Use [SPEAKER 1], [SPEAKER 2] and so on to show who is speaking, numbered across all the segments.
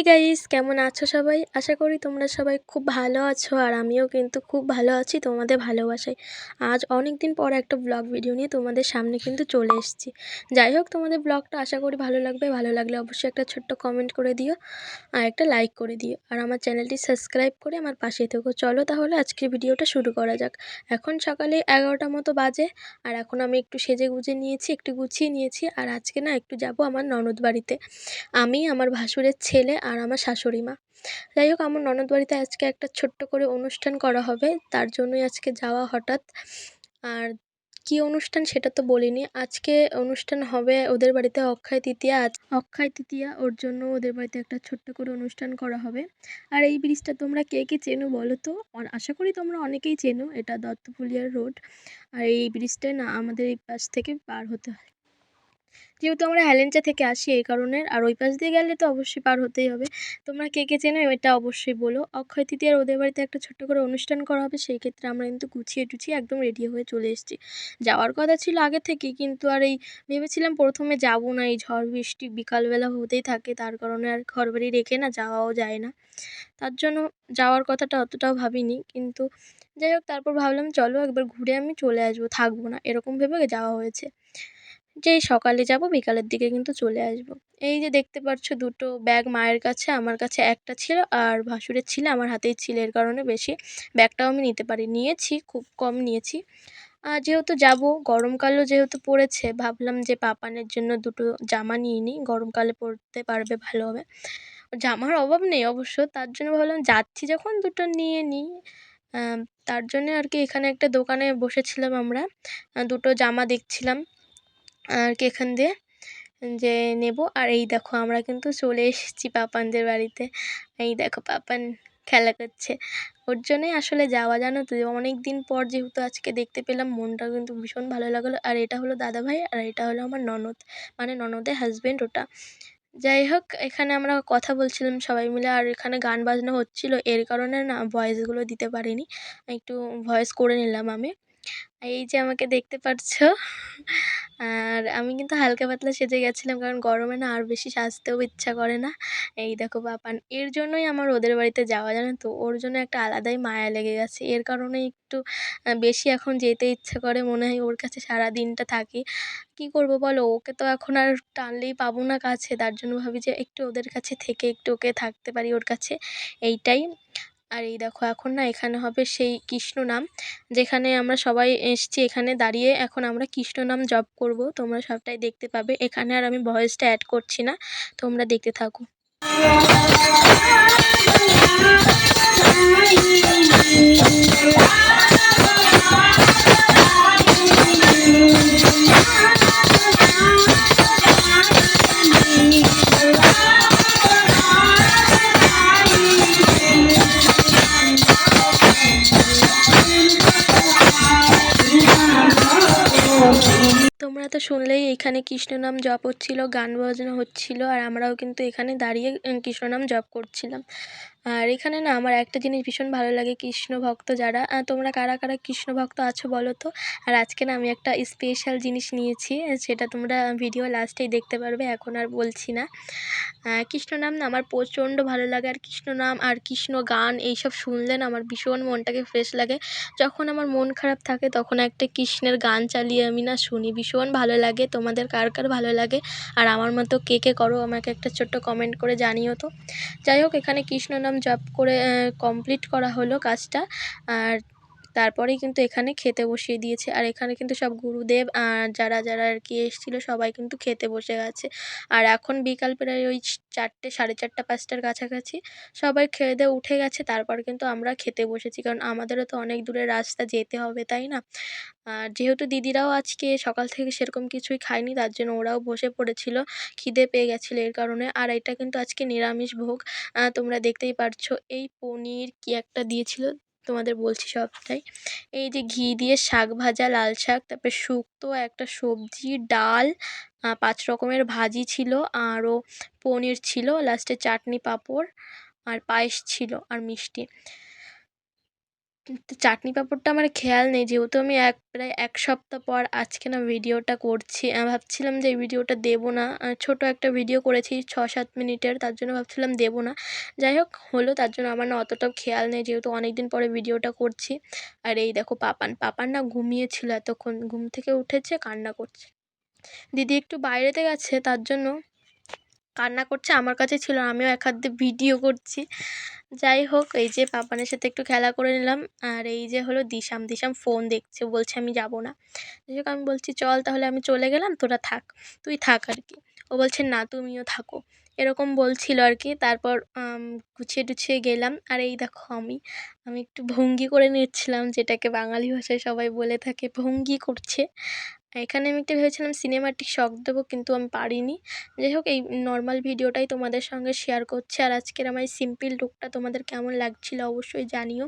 [SPEAKER 1] Guys, কেমন আছো সবাই? আশা করি তোমরা সবাই খুব ভালো আছো আর আমিও কিন্তু খুব ভালো আছি তোমাদের ভালোবাসায়। আজ অনেক দিন পর একটা ব্লগ ভিডিও নিয়ে তোমাদের সামনে কিন্তু চলে এসেছি। যাই হোক, তোমাদের ব্লগটা আশা করি ভালো লাগবে। ভালো লাগলে অবশ্যই একটা ছোট্ট কমেন্ট করে দিও আর একটা লাইক করে দিও। আর আমার চ্যানেলটি সাবস্ক্রাইব করে আমার পাশে থেকো। চলো তাহলে আজকের ভিডিওটা শুরু করা যাক। এখন সকালে 11টা মতো বাজে আর এখন আমি একটু সেজে গুজে নিয়েছি, একটু গুছিয়ে নিয়েছি। আর আজকে না একটু যাব আমার ননদ বাড়িতে। আমি, আমার ভাসুরের ছেলে আর আমার শাশুড়ি মা। যাই হোক, আমার ননদ বাড়িতে আজকে একটা ছোট্ট করে অনুষ্ঠান করা হবে, তার জন্যই আজকে যাওয়া হঠাৎ। আর কি অনুষ্ঠান সেটা তো বলিনি। আজকে অনুষ্ঠান হবে ওদের বাড়িতে অক্ষয় তৃতীয়া। আজ অক্ষয় তৃতীয়া, ওর জন্য ওদের বাড়িতে একটা ছোট্ট করে অনুষ্ঠান করা হবে। আর এই ব্রিজটা তোমরা কে কে চেনো বলো তো? আশা করি তোমরা অনেকেই চেনো, এটা দত্তফুলিয়ার রোড। আর এই ব্রিজটায় না আমাদের এই পাশ থেকে পার হতে হয়, যেহেতু আমরা হ্যালেঞ্চা থেকে আসি এই কারণে। আর ওই পাশ দিয়ে গেলে তো অবশ্যই পার হতেই হবে। তোমরা কে কে চেনো এটা অবশ্যই বলো। অক্ষয় তৃতীয়ার ওদের বাড়িতে একটা ছোট্ট করে অনুষ্ঠান করা হবে, সেই ক্ষেত্রে আমরা কিন্তু গুছিয়ে টুছিয়ে একদম রেডি হয়ে চলে এসেছি। যাওয়ার কথা ছিল আগে থেকেই, কিন্তু আর এই ভেবেছিলাম প্রথমে যাব না, এই ঝড় বৃষ্টি বিকালবেলা হতেই থাকে, তার কারণে আর ঘরবাড়ি রেখে না যাওয়াও যায় না। তার জন্য যাওয়ার কথাটা অতটাও ভাবিনি, কিন্তু যাই হোক, তারপর ভাবলাম চলো একবার ঘুরে আমি চলে আসবো, থাকবো না, এরকম ভেবে যাওয়া হয়েছে। যেই সকালে যাব বিকালের দিকে কিন্তু চলে আসব। এই যে দেখতে পাচ্ছ দুটো ব্যাগ মায়ের কাছে, আমার কাছে একটা ছিল আর ভাসুরের ছিল আমার হাতেই ছিল, এর কারণে বেশি ব্যাগটাও আমি নিতে পারি, নিয়েছি খুব কম নিয়েছি। আর যেহেতু যাব, গরমকালও যেহেতু পড়েছে, ভাবলাম যে পাপানের জন্য দুটো জামা নিয়ে নিই, গরমকালে পরতে পারবে ভালোভাবে। জামার অভাব নেই অবশ্য, তার জন্য ভাবলাম যাচ্ছি যখন দুটো নিয়ে নিই। আহ, তার জন্য আর কি এখানে একটা দোকানে বসেছিলাম আমরা, দুটো জামা দেখছিলাম আর কি এখান দিয়ে যে নেব। আর এই দেখো আমরা কিন্তু চলে এসেছি পাপানদের বাড়িতে। এই দেখো পাপান খেলা করছে, ওর জন্যই আসলে যাওয়া, জানো তো, অনেক দিন পর যেহেতু আজকে দেখতে পেলাম, মনটা কিন্তু ভীষণ ভালো লাগলো। আর এটা হলো দাদাভাই আর এটা হলো আমার ননদ, মানে ননদের হাজবেন্ড ওটা। যাই হোক, এখানে আমরা কথা বলছিলাম সবাই মিলে আর এখানে গান বাজনা হচ্ছিল, এর কারণে না ভয়েসগুলো দিতে পারিনি, একটু ভয়েস করে নিলাম আমি। এই যে আমাকে দেখতে পারছো, আর আমি কিন্তু হালকা পাতলা সেজে গেছিলাম, কারণ গরমে না আর বেশি সাজতেও ইচ্ছা করে না। এই দেখো পাপান, এর জন্যই আমার ওদের বাড়িতে যাওয়া, জানো তো, ওর জন্য একটা আলাদাই মায়া লেগে গেছে, এর কারণে একটু বেশি এখন যেতে ইচ্ছে করে, মনে হয় ওর কাছে সারা দিনটা থাকি। কি করব বলো, ওকে তো এখন আর টানলেই পাবো না কাছে, তার জন্য ভাবি যে একটু ওদের কাছে থেকে একটু ওকে থাকতে পারি ওর কাছে, এইটাই। আর এই দেখো এখন না এখানে হবে সেই কৃষ্ণ নাম, যেখানে আমরা সবাই এসছি, এখানে দাঁড়িয়ে এখন আমরা কৃষ্ণ নাম জপ করব, তোমরা সবটাই দেখতে পাবে এখানে। আর আমি ভয়েসটা অ্যাড করছি না, তোমরা দেখতে থাকো। তোমরা তো শুনলেই এখানে কৃষ্ণ নাম জপ হচ্ছিল, গান বাজনা হচ্ছিল, আর আমরাও কিন্তু এখানে দাঁড়িয়ে কৃষ্ণ নাম জপ করছিলাম। আর এখানে না আমার একটা জিনিস ভীষণ ভালো লাগে, কৃষ্ণ ভক্ত যারা, তোমরা কারা কারা কৃষ্ণ ভক্ত আছো বলো তো। আর আজকে না আমি একটা স্পেশাল জিনিস নিয়েছি, সেটা তোমরা ভিডিও লাস্টেই দেখতে পারবে, এখন আর বলছি না। কৃষ্ণ নাম না আমার প্রচণ্ড ভালো লাগে, আর কৃষ্ণ নাম আর কৃষ্ণ গান এইসব শুনলে না আমার ভীষণ মনটাকে ফ্রেশ লাগে। যখন আমার মন খারাপ থাকে তখন একটা কৃষ্ণের গান চালিয়ে আমি না শুনি, ভীষণ ভালো লাগে। তোমাদের কার কার ভালো লাগে আর আমার মতো কে কে করো, আমাকে একটা ছোট্ট কমেন্ট করে জানিও তো। যাই হোক, এখানে কৃষ্ণ নাম জপ করে কমপ্লিট করা হলো কাজটা। আর তারপরেই কিন্তু এখানে খেতে বসিয়ে দিয়েছে, আর এখানে কিন্তু সব গুরুদেব যারা যারা আর কি এসেছিলো সবাই কিন্তু খেতে বসে গেছে। আর এখন বিকাল প্রায় ওই 4টে, 4:30, 5টার কাছাকাছি সবাই খেয়ে দিয়ে উঠে গেছে, তারপর কিন্তু আমরা খেতে বসেছি, কারণ আমাদেরও তো অনেক দূরের রাস্তা যেতে হবে, তাই না? আর যেহেতু দিদিরাও আজকে সকাল থেকে সেরকম কিছুই খায়নি, তার জন্য ওরাও বসে পড়েছিল, খিদে পেয়ে গেছিলো এর কারণে। আর এটা কিন্তু আজকে নিরামিষ ভোগ, তোমরা দেখতেই পারছো। এই পনির কি একটা দিয়েছিল, তোমাদের বলছি সবটাই। এই যে ঘি দিয়ে শাক ভাজা, লাল শাক, তারপরে শুক্তো, একটা সবজি, ডাল, 5 রকমের ভাজি ছিল, আরও পনির ছিল, লাস্টে চাটনি, পাঁপড় আর পায়েস ছিল আর মিষ্টি। কিন্তু চাটনি পাঁপড়টা আমার খেয়াল নেই, যেহেতু আমি প্রায় ১ সপ্তাহ পর আজকে না ভিডিওটা করছি। ভাবছিলাম যে এই ভিডিওটা দেবো না। ছোট একটা ভিডিও করেছি ৬-৭ মিনিটের, তার জন্য ভাবছিলাম দেবো না। যাই হোক হলো, তার জন্য আমার না অতটাও খেয়াল নেই, যেহেতু অনেকদিন পরে ভিডিওটা করছি। আর এই দেখো পাপান না ঘুমিয়েছিল এতক্ষণ, ঘুম থেকে উঠেছে কান্না করছে। দিদি একটু বাইরেতে গেছে, তার জন্য কান্না করছে, আমার কাছে ছিল, আমিও এক হাত দিয়ে ভিডিও করছি। যাই হোক, এই যে পাপানের সাথে একটু খেলা করে নিলাম। আর এই যে হলো দিশাম ফোন দেখছে, বলছে আমি যাব না। যাই হোক আমি বলছি চল তাহলে, আমি চলে গেলাম, তোরা থাক, তুই থাক আর কি। ও বলছে না তুমিও থাকো, এরকম বলছিল আর কি। তারপর গুছিয়ে টুছিয়ে গেলাম। আর এই দেখো আমি একটু ভঙ্গি করে নিচ্ছিলাম, যেটাকে বাঙালি ভাষায় সবাই বলে থাকে ভঙ্গি করছে। এখানে আমি একটা ভেবেছিলাম সিনেমাটিক শক দেবো, কিন্তু আমি পারিনি। যাই হোক, এই নর্মাল ভিডিওটাই তোমাদের সঙ্গে শেয়ার করছি। আর আজকের আমার এই সিম্পল লুকটা তোমাদের কেমন লাগছিল অবশ্যই জানিও।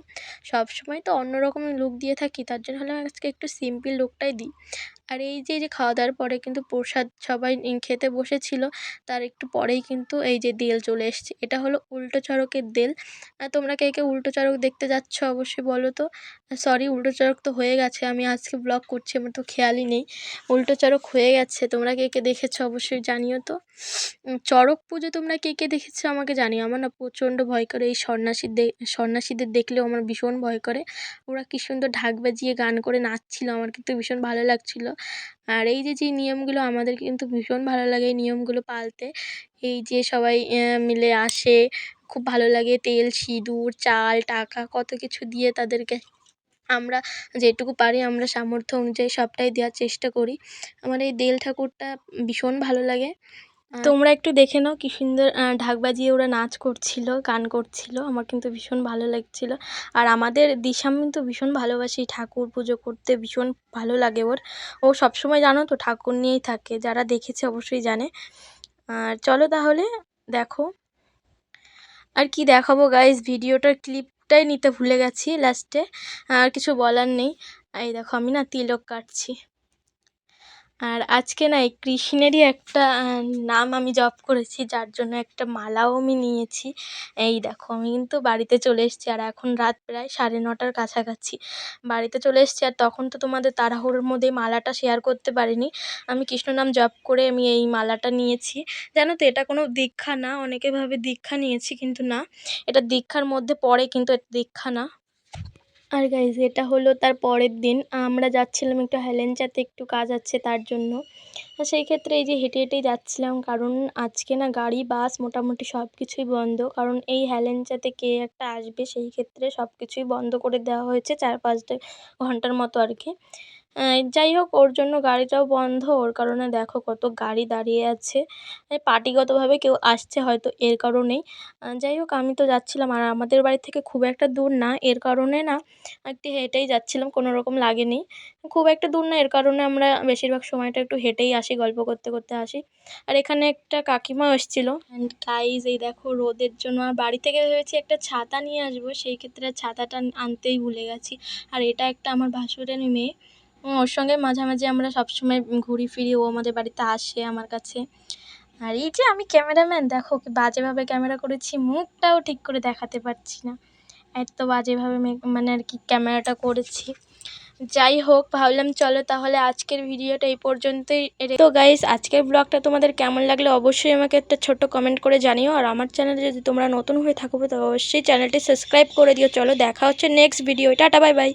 [SPEAKER 1] সবসময় তো অন্য রকমের লুক দিয়ে থাকি, তার জন্য হলে আজকে একটু সিম্পল লুকটাই দিই। আর এই যে খাওয়া দাওয়ার পরে কিন্তু প্রসাদ সবাই খেতে বসেছিল, তার একটু পরেই কিন্তু এই যে দেল চলে এসছে। এটা হলো উল্টো চড়কের দেল। তোমরা কে কে উল্টো চড়ক দেখতে যাচ্ছ অবশ্যই বলো তো। সরি, উল্টো চড়ক তো হয়ে গেছে, আমি আজকে ব্লগ করছি, আমার তো খেয়ালই নেই। উল্টো চড়ক হয়ে গেছে, তোমরা কে কে দেখেছো অবশ্যই জানিও তো। চড়ক পুজো তোমরা কে কে দেখেছো আমাকে জানিও। আমার না প্রচণ্ড ভয় করে এই সন্ন্যাসীদের দেখলেও আমার ভীষণ ভয় করে। ওরা কী সুন্দর ঢাক বাজিয়ে গান করে নাচছিল, আমার কিন্তু ভীষণ ভালো লাগছিল। আর এই যে নিয়মগুলো আমাদের কিন্তু ভীষণ ভালো লাগে এই নিয়মগুলো পালতে। এই যে সবাই মিলে আসে, খুব ভালো লাগে। তেল, সিঁদুর, চাল, টাকা কত কিছু দিয়ে তাদেরকে আমরা যেটুকু পারি আমরা সামর্থ্য অনুযায়ী সবটাই দেওয়ার চেষ্টা করি। আমার এই দেল ঠাকুরটা ভীষণ ভালো লাগে। তোমরা একটু দেখে নাও কী সুন্দর ঢাক বাজিয়ে ওরা নাচ করছিল, গান করছিল, আমার কিন্তু ভীষণ ভালো লাগছিল। আর আমাদের দিশাম কিন্তু ভীষণ ভালোবাসে ঠাকুর পুজো করতে, ভীষণ ভালো লাগে ওর। ও সবসময় জানো তো ঠাকুর নিয়েই থাকে, যারা দেখেছে অবশ্যই জানে। আর চলো তাহলে দেখো। আর কি দেখাবো গাইস, ভিডিওটার ক্লিপটাই নিতে ভুলে গেছি লাস্টে, আর কিছু বলার নেই। এই দেখো আমি না তিলক কাটছি। আর আজকে না এই কৃষ্ণেরই একটা নাম আমি জপ করেছি, যার জন্য একটা মালাও আমি নিয়েছি। এই দেখো আমি কিন্তু বাড়িতে চলে এসেছি, আর এখন রাত প্রায় 9:30টার কাছাকাছি। বাড়িতে চলে এসেছি, আর তখন তো তোমাদের তাড়াহুড়োর মধ্যে মালাটা শেয়ার করতে পারিনি। আমি কৃষ্ণ নাম জপ করে আমি এই মালাটা নিয়েছি। জানো তো এটা কোনো দীক্ষা না, অনেকে ভাবে দীক্ষা নিয়েছি, কিন্তু না, এটা দীক্ষার মধ্যে পড়ে, কিন্তু এটা দীক্ষা না। আর গাইজ এটা হলো তার পরের দিন, আমরা যাচ্ছিলাম একটু হেলেঞ্চাতে, একটু কাজ আছে তার জন্য। সেই ক্ষেত্রে এই যে হেঁটে হেঁটেই যাচ্ছিলাম, কারণ আজকে না গাড়ি বাস মোটামুটি সব কিছুই বন্ধ, কারণ এই হেলেঞ্চাতে কে একটা আসবে, সেই ক্ষেত্রে সব কিছুই বন্ধ করে দেওয়া হয়েছে 4-5 ঘন্টার মতো আর কি। যাই হোক, ওর জন্য গাড়িটাও বন্ধ, ওর কারণে দেখো কত গাড়ি দাঁড়িয়ে আছে। পার্টিগতভাবে কেউ আসছে হয়তো, এর কারণেই। যাই হোক আমি তো যাচ্ছিলাম, আর আমাদের বাড়ি থেকে খুব একটা দূর না, এর কারণে না একটু হেঁটেই যাচ্ছিলাম, কোনো রকম লাগেনি। খুব একটা দূর না, এর কারণে আমরা বেশিরভাগ সময়টা একটু হেঁটেই আসি, গল্প করতে করতে আসি। আর এখানে একটা কাকিমাও এসেছিলো। অ্যান্ড গাইজ এই দেখো রোদের জন্য, আর বাড়ি থেকে ভেবেছি একটা ছাতা নিয়ে আসবো, সেই ক্ষেত্রে ছাতাটা আনতেই ভুলে গেছি। আর এটা একটা আমার ভাসুরের মেয়ে, ওর সঙ্গে মাঝামাঝি আমরা সবসময় ঘুরি ফিরি, ও আমাদের বাড়িতে আসে আমার কাছে। আর এই যে আমি ক্যামেরাম্যান, দেখো কি বাজেভাবে ক্যামেরা করেছি, মুখটাও ঠিক করে দেখাতে পারছি না, এত বাজেভাবে মানে আর কি ক্যামেরাটা করেছি। যাই হোক, ভাবলাম চলো তাহলে আজকের ভিডিওটা এই পর্যন্তই। তো গাইস আজকের ব্লগটা তোমাদের কেমন লাগলো অবশ্যই আমাকে একটা ছোট্ট কমেন্ট করে জানিও। আর আমার চ্যানেলে যদি তোমরা নতুন হয়ে থাকো তো অবশ্যই চ্যানেলটি সাবস্ক্রাইব করে দিও। চলো দেখা হচ্ছে next video, tata bye bye.